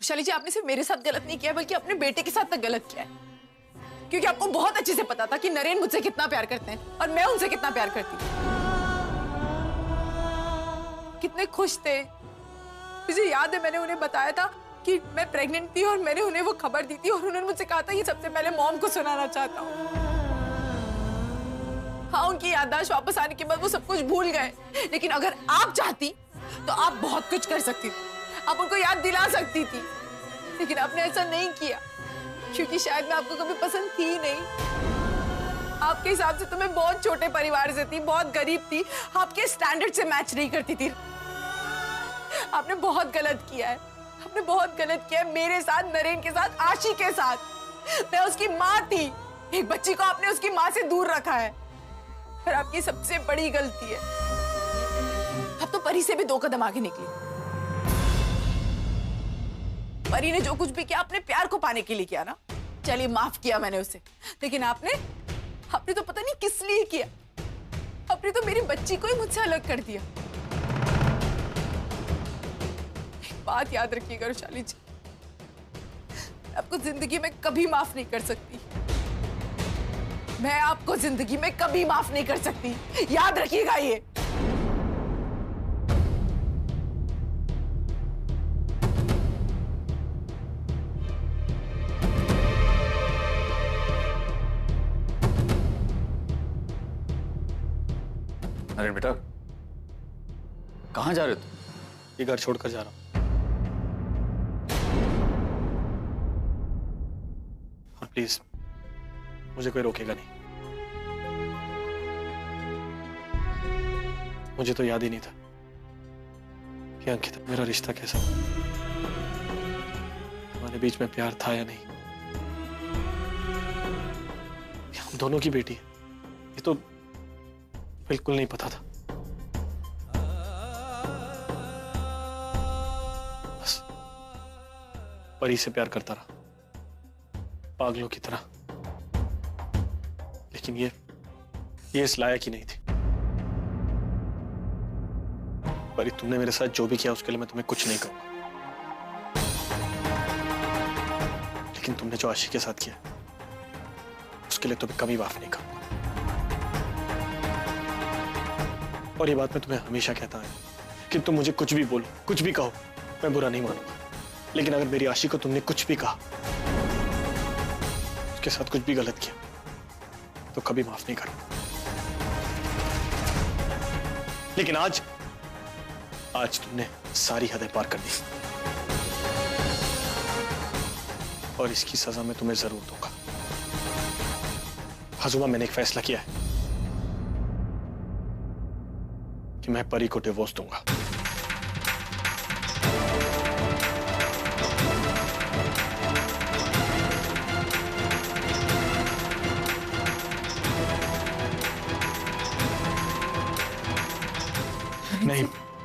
वैशाली जी, आपने सिर्फ मेरे साथ गलत नहीं किया बल्कि अपने बेटे के साथ तक गलत किया है, क्योंकि आपको बहुत अच्छे से पता था कि नरेन मुझसे कितना प्यार करते हैं और मैं उनसे कितना प्यार करती हूँ। कितने खुश थे। मुझे याद है मैंने उन्हें बताया था कि मैं प्रेग्नेंट थी और मैंने उन्हें वो खबर दी थी और उन्होंने मुझसे कहा था ये सबसे पहले मॉम को सुनाना चाहता हूँ। हाँ, उनकी याददाश्त वापस आने के बाद वो सब कुछ भूल गए, लेकिन अगर आप चाहती तो आप बहुत कुछ कर सकती थी, आप उनको याद दिला सकती थी, लेकिन आपने ऐसा नहीं किया क्योंकि शायद मैं आपको कभी पसंद थी ही नहीं। आपके हिसाब से तो मैं बहुत छोटे परिवार से थी, बहुत गरीब थी, आपके स्टैंडर्ड से मैच नहीं करती थी। आपने बहुत गलत किया है, आपने बहुत गलत किया है मेरे साथ, नरेन के साथ, आशी के साथ। मैं उसकी माँ थी, एक बच्ची को आपने उसकी माँ से दूर रखा है और आपकी सबसे बड़ी गलती है अब तो परी से भी 2 कदम आगे निकली। परी ने जो कुछ भी किया अपने प्यार को पाने के लिए किया ना, चलिए माफ किया मैंने उसे, लेकिन आपने तो पता नहीं किस लिए किया। आपने तो मेरी बच्ची को ही मुझसे अलग कर दिया। एक बात याद रखिएगा वैशाली जी, आपको जिंदगी में कभी माफ नहीं कर सकती, मैं आपको जिंदगी में कभी माफ नहीं कर सकती, याद रखिएगा ये। नरेन बेटा, कहाँ जा रहे हो तुम? ये घर छोड़कर जा रहा हूँ। और प्लीज मुझे कोई रोकेगा नहीं। मुझे तो याद ही नहीं था कि अंकिता मेरा रिश्ता कैसा हो, हमारे बीच में प्यार था या नहीं। हम दोनों की बेटी है, ये तो बिल्कुल नहीं पता था। बस परी से प्यार करता रहा पागलों की तरह, लेकिन ये इस लायक ही नहीं थी। परी, तुमने मेरे साथ जो भी किया उसके लिए मैं तुम्हें कुछ नहीं कहूंगा, लेकिन तुमने जो आशी के साथ किया उसके लिए तुम्हें कभी माफ नहीं कहूंगा। और ये बात मैं तुम्हें हमेशा कहता हूं कि तुम मुझे कुछ भी बोलो, कुछ भी कहो, मैं बुरा नहीं मानूंगा, लेकिन अगर मेरी आशी को तुमने कुछ भी कहा, उसके साथ कुछ भी गलत किया, तो कभी माफ नहीं करूंगा। लेकिन आज तुमने सारी हदें पार कर दी और इसकी सजा मैं तुम्हें जरूर दूंगा। हजूमा, मैंने एक फैसला किया है कि मैं परी को डिवोर्स दूंगा। नहीं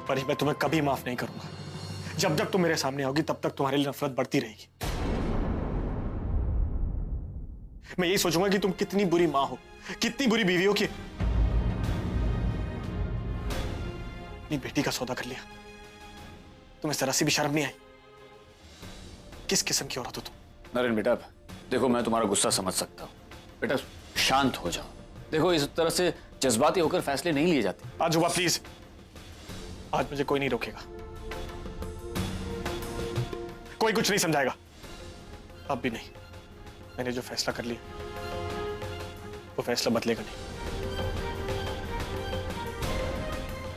परी, मैं तुम्हें कभी माफ नहीं करूंगा। जब तक तुम मेरे सामने आओगी तब तक तुम्हारे लिए नफरत बढ़ती रहेगी। मैं यही सोचूंगा कि तुम कितनी बुरी मां हो, कितनी बुरी बीवी हो कि अपनी बेटी का सौदा कर लिया। तुम्हें जरा सी भी शर्म नहीं आई? किस किस्म की औरत हो तुम? नरेन बेटा, देखो मैं तुम्हारा गुस्सा समझ सकता हूँ, बेटा शांत हो जाओ। देखो इस तरह से जज्बाती होकर फैसले नहीं लिए जाते। आजुबा प्लीज, आज मुझे कोई नहीं रोकेगा, कोई कुछ नहीं समझाएगा, अब भी नहीं। मैंने जो फैसला कर लिया वो फैसला बदलेगा नहीं,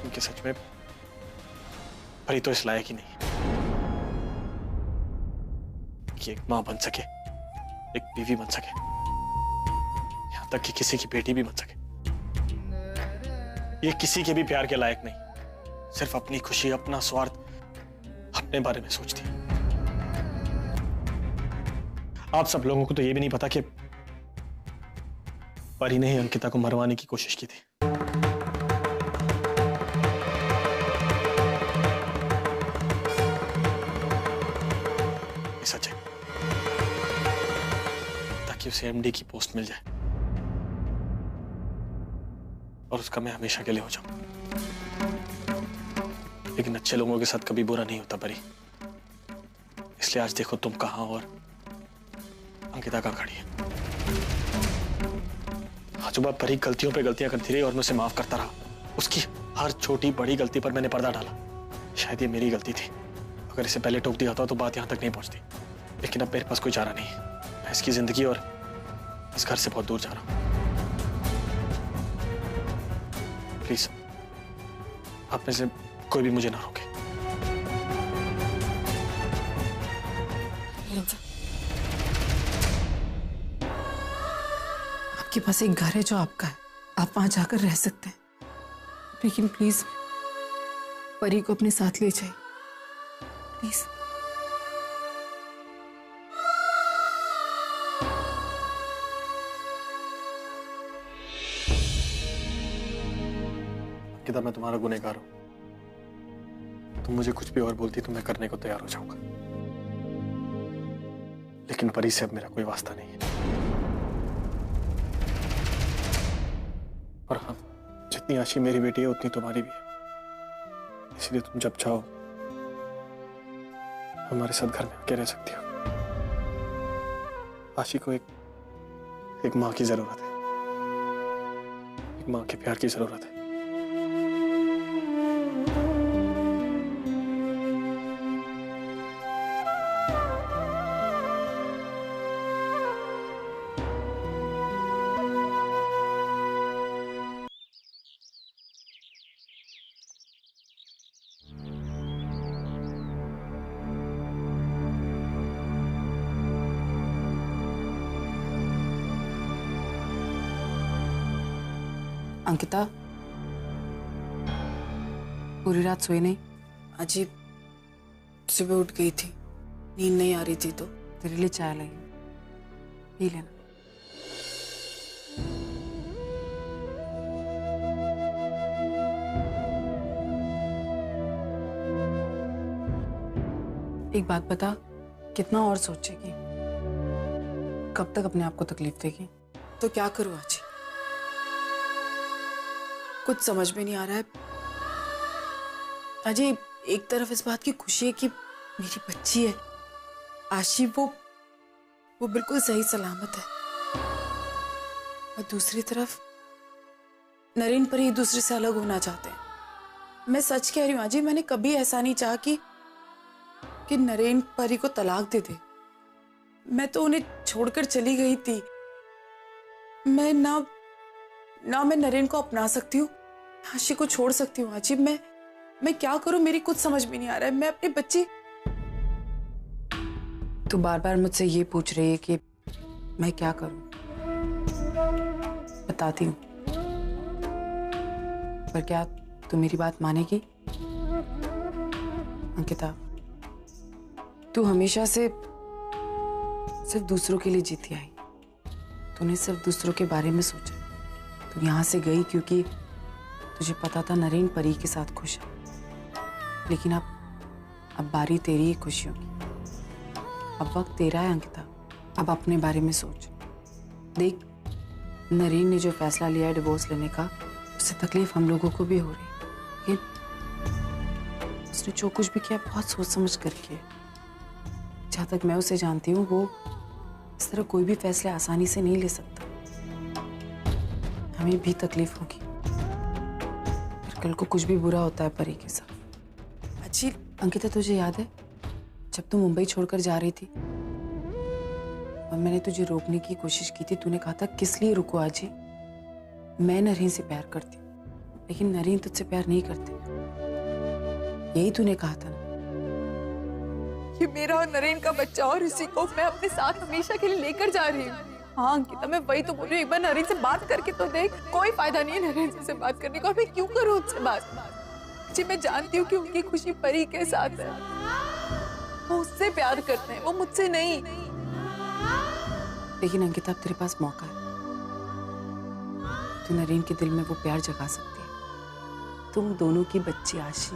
क्योंकि सच में परी तो इस लायक ही नहीं कि एक मां बन सके, एक बीवी बन सके, यहां तक कि किसी की बेटी भी बन सके। ये किसी के भी प्यार के लायक नहीं, सिर्फ अपनी खुशी, अपना स्वार्थ, अपने बारे में सोचती है। आप सब लोगों को तो ये भी नहीं पता कि परी ने ही अंकिता को मरवाने की कोशिश की थी। ये सच है, ताकि उसे एमडी की पोस्ट मिल जाए और उसका मैं हमेशा के लिए हो जाऊं। लेकिन अच्छे लोगों के साथ कभी बुरा नहीं होता परी, इसलिए इसलिए आज देखो तुम कहाँ और अंकिता कहाँ खड़ी है। आजूबा परी गलतियों पे गलतियां करती रही और मैं उसे माफ करता रहा। उसकी हर छोटी बड़ी गलती पर मैंने पर्दा डाला। शायद ये मेरी गलती थी। अगर इसे पहले टोक दिया होता तो बात यहाँ तक नहीं पहुंचती। लेकिन अब मेरे पास कोई चारा नहीं है। मैं इसकी जिंदगी और इस घर से बहुत दूर जा रहा हूँ। प्लीज आप में से कोई भी मुझे ना रोके। आपके पास एक घर है जो आपका है, आप वहां जाकर रह सकते हैं, लेकिन प्लीज परी को अपने साथ ले जाइए प्लीज। अंकिता, मैं तुम्हारा गुनहगार हूं। तुम मुझे कुछ भी और बोलती तो मैं करने को तैयार हो जाऊंगा, लेकिन परी से अब मेरा कोई वास्ता नहीं है। और हाँ, जितनी आशी मेरी बेटी है उतनी तुम्हारी भी है, इसलिए तुम जब चाहो हमारे साथ घर में आके रह सकती हो। आशी को एक माँ की जरूरत है, एक माँ के प्यार की जरूरत है। अंकिता, पूरी रात सोई नहीं? अजीब, सुबह उठ गई थी, नींद नहीं आ रही थी तो तेरे लिए चाय लाई, पी लेना। एक बात बता, कितना और सोचेगी? कब तक अपने आप को तकलीफ देगी? तो क्या करूं अजी, कुछ समझ में नहीं आ रहा है। अजी, एक तरफ इस बात की खुशी है कि मेरी बच्ची है आशी, वो बिल्कुल सही सलामत है, और दूसरी तरफ नरेन पर ही दूसरे से अलग होना चाहते हैं। मैं सच कह रही हूँ अजी, मैंने कभी ऐसा नहीं चाहा कि नरेन परी को तलाक दे दे। मैं तो उन्हें छोड़कर चली गई थी। मैं ना मैं नरेन को अपना सकती हूँ, आशी को छोड़ सकती हूँ। अजीब, मैं क्या करूं, मेरी कुछ समझ में नहीं आ रहा है। मैं अपनी बच्ची, तू बार बार मुझसे ये पूछ रही है कि मैं क्या करूं। बताती हूँ, पर क्या तू मेरी बात मानेगी? अंकिता, तू हमेशा से सिर्फ दूसरों के लिए जीती आई। तूने सिर्फ दूसरों के बारे में सोचा। तू यहाँ से गई क्योंकि तुझे पता था नरेन परी के साथ खुश है, लेकिन अब बारी तेरी ही खुशियों की। अब वक्त तेरा है अंकिता, अब अपने बारे में सोच। देख, नरेन ने जो फैसला लिया है डिवोर्स लेने का, उससे तकलीफ हम लोगों को भी हो रही है, लेकिन उसने जो कुछ भी किया बहुत सोच समझ कर किया। जहाँ तक मैं उसे जानती हूँ, वो इस तरह कोई भी फैसले आसानी से नहीं ले सकता। हमें भी तकलीफ होगी, फिर कल को कुछ भी बुरा होता है परी के साथ। अजी, अंकिता, तुझे याद है जब तू मुंबई छोड़कर जा रही थी और मैंने तुझे रोकने की कोशिश की थी, तूने कहा था किस लिए रुको आजी, मैं नरेन से प्यार करती हूँ, लेकिन नरेन तुझसे प्यार नहीं करते। यही तूने कहा था ना? ये मेरा और नरेन का बच्चा, और इसी को मैं अपने साथ हमेशा के लिए लेकर जा रही हूँ। हाँ अंकिता, मैं वही तो बोल रही हूँ, एक बार नरेन से बात करके तो देख। कोई फायदा नहीं है नरेन से बात करने का, और मैं क्यों करूँ उससे बात? जी, मैं जानती हूँ कि उनकी खुशी परी के साथ है, वो उससे प्यार करते हैं, वो मुझसे नहीं। लेकिन अंकिता, अब तेरे पास मौका है, तू नरेन के दिल में वो प्यार जगा सकती है। तुम दोनों की बच्ची आशी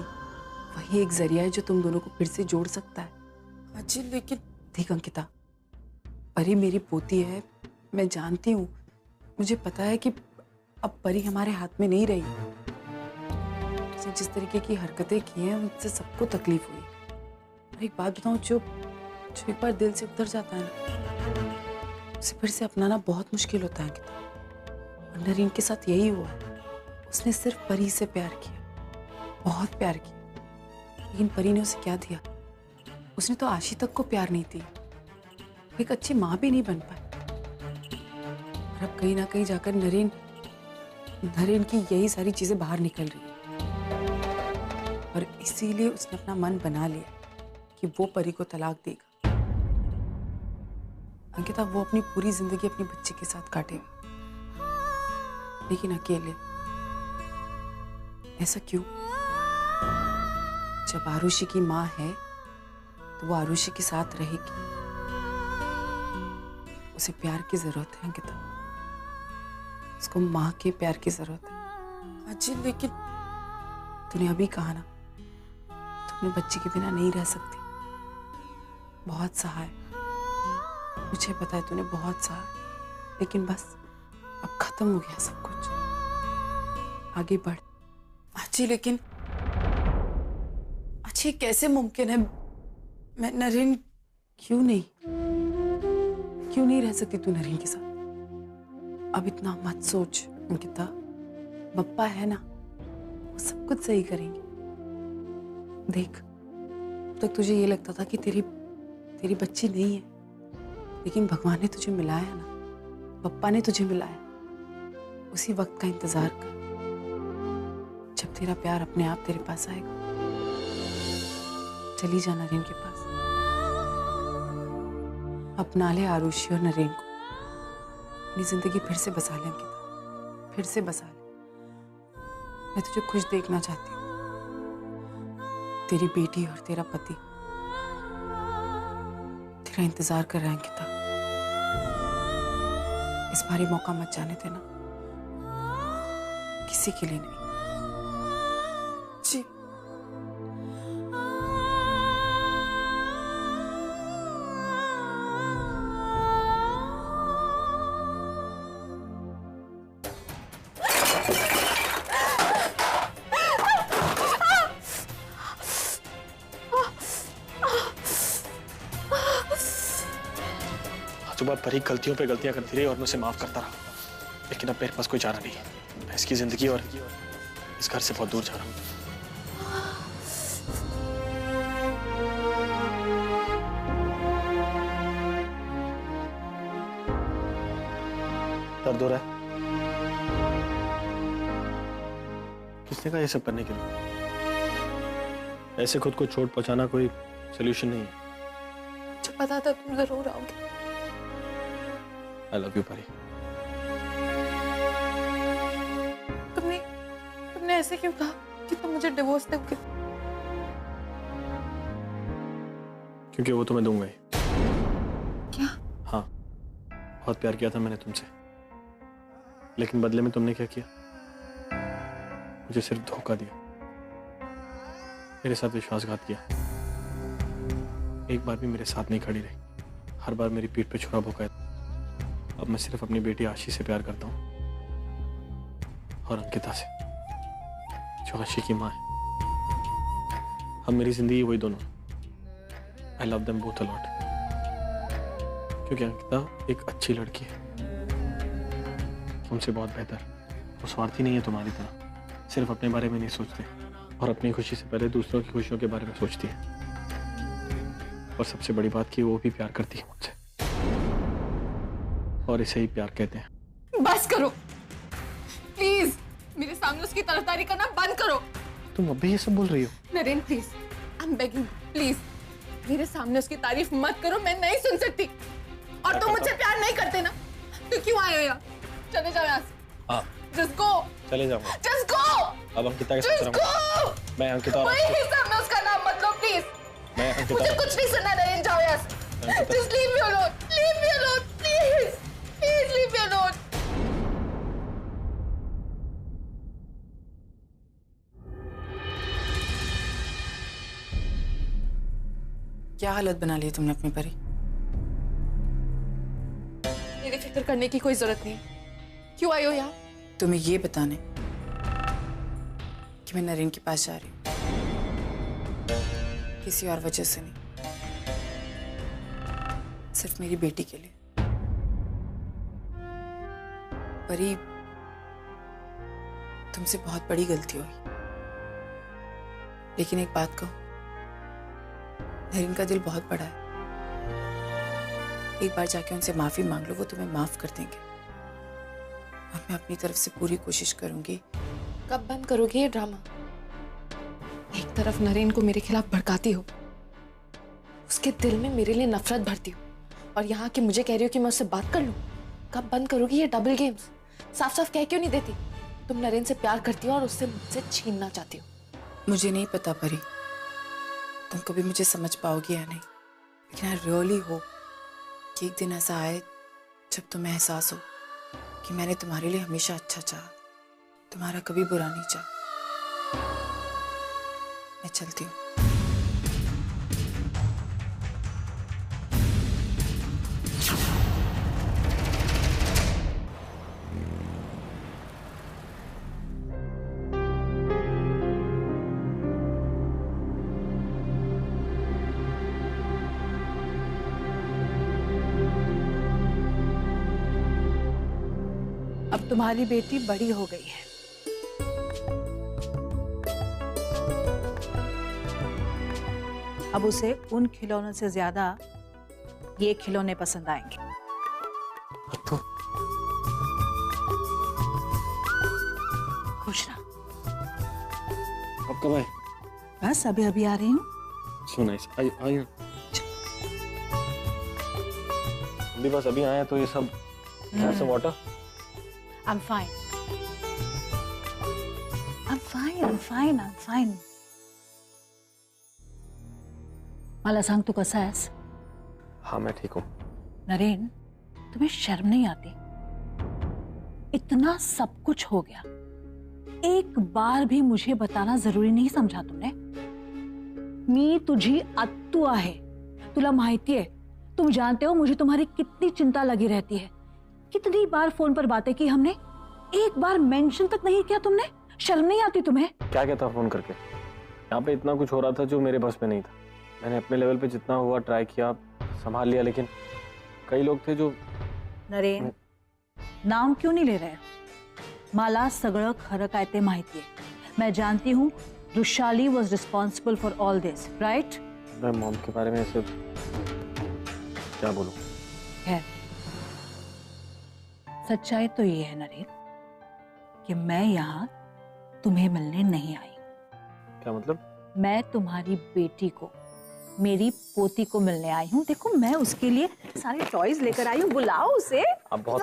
वही एक जरिया है जो तुम दोनों को फिर से जोड़ सकता है। अजी, लेकिन देख अंकिता, परी मेरी पोती है, मैं जानती हूँ, मुझे पता है कि अब परी हमारे हाथ में नहीं रही। उसने जिस तरीके की हरकतें की हैं, उनसे सबको तकलीफ हुई। और एक बात बताऊं, जो जो एक बार दिल से उतर जाता है ना, उसे फिर से अपनाना बहुत मुश्किल होता है अंकिता। और नरीन के साथ यही हुआ। उसने सिर्फ परी से प्यार किया, बहुत प्यार किया, लेकिन परी ने उसे क्या दिया? उसने तो आशी तक को प्यार नहीं दिया, एक अच्छी माँ भी नहीं बन पाई। और अब कहीं ना कहीं जाकर नरीन की यही सारी चीजें बाहर निकल रही है, और इसीलिए उसने अपना मन बना लिया कि वो परी को तलाक देगा। अंकिता, वो अपनी पूरी जिंदगी अपनी बच्ची के साथ काटेगा, लेकिन अकेले। ऐसा क्यों? जब आरुषि की माँ है तो वो आरुषि के साथ रहेगी। उसे प्यार की जरूरत है अंकिता, उसको माँ के प्यार की जरूरत है। अजी, लेकिन तूने अभी कहा ना, तुम अपने बच्चे के बिना नहीं रह सकती। बहुत सहा है, मुझे पता है तूने बहुत सहा है, लेकिन बस अब खत्म हो गया सब कुछ। आगे बढ़। अजी, लेकिन अच्छी कैसे मुमकिन है? मैं नरीन क्यों नहीं रह सकती तू नरीन के साथ? अब इतना मत सोच अंकिता, पप्पा है ना, वो सब कुछ सही करेंगे। देख, अब तक तुझे ये लगता था कि तेरी बच्ची नहीं है, लेकिन भगवान ने तुझे मिलाया ना, पप्पा ने तुझे मिलाया। उसी वक्त का इंतजार कर, जब तेरा प्यार अपने आप तेरे पास आएगा। चली जा नरेन के पास, अपना ले आरुषि और नरेन को, अपनी जिंदगी फिर से बसा ले अंकिता, फिर से बसा ले। मैं तुझे खुश देखना चाहती हूँ, तेरी बेटी और तेरा पति तेरा इंतजार कर रहा है अंकिता। इस बार ये मौका मत जाने देना, किसी के लिए नहीं। जी। सुबह परी गलतियों पे गलतियां करती रही और मैं उसे माफ करता रहा, लेकिन अब मेरे पास कोई चारा नहीं। मैं इसकी जिंदगी और इस घर से बहुत दूर जा रहा हूँ। दर्द हो रहा है? किसने कहा ये सब करने के लिए? ऐसे खुद को चोट पहुंचाना कोई सोल्यूशन नहीं है। मुझे पता था तुम जरूर आओगे। I love you, परी। तुमने ऐसे क्यों कहा कि तुम मुझे डिवोर्स दोगे? क्योंकि वो तुम्हें दूंगा ही। क्या? हाँ, बहुत प्यार किया था मैंने तुमसे, लेकिन बदले में तुमने क्या किया? मुझे सिर्फ धोखा दिया, मेरे साथ विश्वासघात किया। एक बार भी मेरे साथ नहीं खड़ी रही, हर बार मेरी पीठ पे छुरा भोंका। अब मैं सिर्फ अपनी बेटी आशी से प्यार करता हूँ, और अंकिता से, जो आशी की माँ है। अब मेरी जिंदगी वही दोनों। I love them both a lot, क्योंकि अंकिता एक अच्छी लड़की है, तुमसे बहुत बेहतर। वो स्वार्थी नहीं है तुम्हारी तरह, सिर्फ अपने बारे में नहीं सोचते, और अपनी खुशी से पहले दूसरों की खुशियों के बारे में सोचती है। और सबसे बड़ी बात कि वो भी प्यार करती है मुझसे, और इसे ही प्यार कहते हैं। बस करो प्लीज, मेरे सामने उसकी तरफदारी करना बंद करो। तुम अब भी ये सब बोल रही हो? Naren please, I am begging, please मेरे सामने उसकी तारीफ मत करो, मैं नहीं सुन सकती। और तुम मुझसे प्यार नहीं करते ना, तो क्यों आए हो यहाँ? चले जाओ यहाँ से। हाँ, जस्ट गो। चले जाऊंगा। Just go. अब अंकिता के साथ रहूंगा। मैं अंकिता और वही सामने उसका नाम मत लो प्लीज। मैं अंकिता। मुझे कुछ नहीं सुनना नरेन, जाओ यहाँ से। Just leave me alone, leave me alone please, please leave me alone. क्या हालत बना ली तुमने अपनी परी? मेरी फिक्र करने की कोई जरूरत नहीं। क्यों आई हो यहाँ? तुम्हें ये बताने कि मैं नरेन के पास जा रही हूँ, किसी और वजह से नहीं। सिर्फ मेरी बेटी के लिए। परी, तुमसे बहुत बड़ी गलती हुई, लेकिन एक बात कहूं, नरेन का दिल बहुत बड़ा है। एक बार जाके उनसे माफी मांग लो, वो तुम्हें माफ कर देंगे। और मैं अपनी तरफ से पूरी कोशिश करूंगी। कब बंद करोगे ये ड्रामा? एक तरफ नरेन को मेरे खिलाफ भड़काती हो, उसके दिल में मेरे लिए नफरत भरती हो, और यहाँ के मुझे कह रही हो कि मैं उससे बात कर लूं। कब बंद करोगी ये डबल गेम्स? साफ साफ कह क्यों नहीं देती? तुम नरेन से प्यार करती हो और उससे मुझसे छीनना चाहती हो। मुझे नहीं पता परी, तुम कभी मुझे समझ पाओगी या नहीं, लेकिन आई रियली होप कि एक दिन ऐसा आए जब तुम्हें एहसास हो कि मैंने तुम्हारे लिए हमेशा अच्छा चाहा, तुम्हारा कभी बुरा नहीं चाहा। मैं चलती हूँ। अब तुम्हारी बेटी बड़ी हो गई है, अब उसे उन खिलौनों से ज्यादा ये खिलौने पसंद आएंगे। तो खुश रहा। अब कब आए? बस अभी अभी आ रही हूँ। So nice. आई अभी बस अभी आए तो ये सब some water. I'm fine. I'm fine. I'm fine. I'm fine. मला सांग, तू कसा आहेस? हाँ मैं ठीक हूँ। नरेन, तुम्हें शर्म नहीं आती? इतना सब कुछ हो गया, एक बार भी मुझे बताना जरूरी नहीं समझा तुमने? मी तुझी आत्तू आहे, तुला माहिती है, तुम जानते हो मुझे तुम्हारी कितनी चिंता लगी रहती है। कितनी बार फोन पर बातें की हमने, एक बार मेंशन तक नहीं किया तुमने। शर्म नहीं आती तुम्हें? क्या कहता फोन करके? यहाँ पे इतना कुछ हो रहा था जो मेरे बस में नहीं था। मैंने अपने लेवल पे जितना हुआ ट्राई किया, संभाल लिया, लेकिन कई लोग थे जो। नरेन, नाम क्यों नहीं ले रहे? मला सगळं खरं काय ते माहिती आहे। मैं जानती हूँ Rushali was responsible for all this, right? मैं मॉम के बारे में ऐसे क्या बोलूं? खैर, सच्चाई तो ये है नरेन कि मैं यहाँ तुम्हें मिलने नहीं आई। क्या मतलब? मैं तुम्हारी बेटी को, मेरी पोती को मिलने आई हूँ। देखो, मैं उसके लिए सारे टॉयज लेकर आई हूँ, बुलाओ उसे। आप बहुत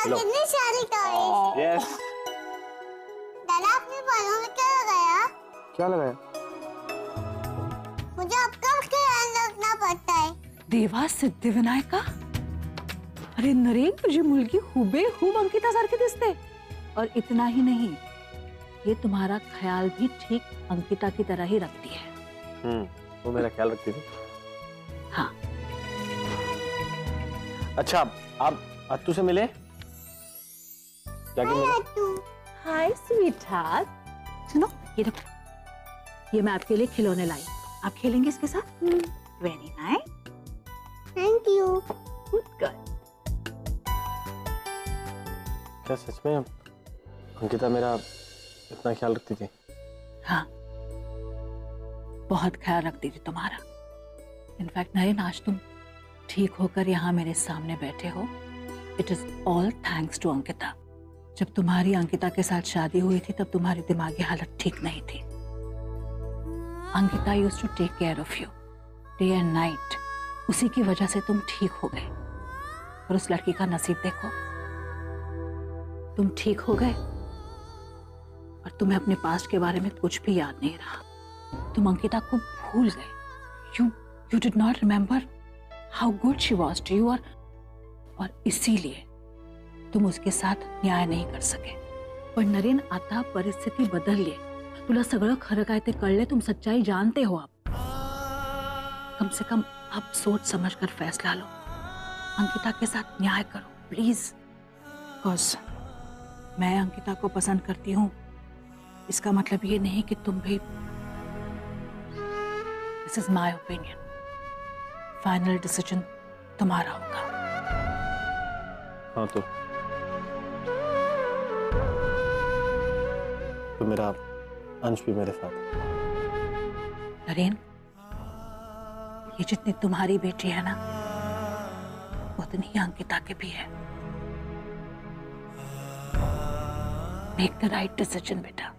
कितनी सारी टॉयज। यस। दादा, अपने बालों में क्या लगाया? क्या लगाया? मुझे आपका ख्याल रखना पड़ता है। देवा सिद्धिविनायका, अरे नरेन, तुझी मुलगी हुबेहूब अंकिता सारखी दिसते। और इतना ही नहीं, ये तुम्हारा ख्याल भी ठीक अंकिता की तरह ही रखती है। वो मेरा ख्याल रखती थी। हाँ। अच्छा, आप अत्तू से मिले? जाके मिले? हाय स्वीट हार्ट। सुनो, ये देखो, ये मैं आपके लिए खिलौने लाई, आप खेलेंगे इसके साथ? Very nice, thank you. Good girl. क्या सच में अंकिता मेरा इतना ख्याल रखती थी? हाँ, बहुत ख्याल रखती थी तुम्हारा। इनफैक्ट नरेन, आज तुम ठीक होकर यहाँ मेरे सामने बैठे हो, it is all thanks to Ankita. जब तुम्हारी अंकिता के साथ शादी हुई थी तब तुम्हारी दिमागी हालत ठीक नहीं थी। Ankita used to take care of you day and night, उसी की वजह से तुम ठीक हो गए। और उस लड़की का नसीब देखो, तुम ठीक हो गए और तुम्हें अपने पास्ट के बारे में कुछ भी याद नहीं रहा। तुम अंकिता को भूल गए। You did not remember how good she was to you, और इसीलिए तुम उसके साथ न्याय नहीं कर सके। पण नरेन, आता परिस्थिती बदलली, तुला सगळं खरं काय ते कळले, तुम सच्चाई जानते हो। आप कम से कम आप सोच समझ कर फैसला लो, अंकिता के साथ न्याय करो प्लीज। बिकॉज मैं अंकिता को पसंद करती हूँ, इसका मतलब ये नहीं कि तुम भी। This is my opinion, final decision तुम्हारा होगा। हाँ तो मेरा अंश भी मेरे साथ है। नरेन, ये जितनी तुम्हारी बेटी है ना, उतनी ही अंकिता की भी है। मेक द राइट डिसीजन बेटा।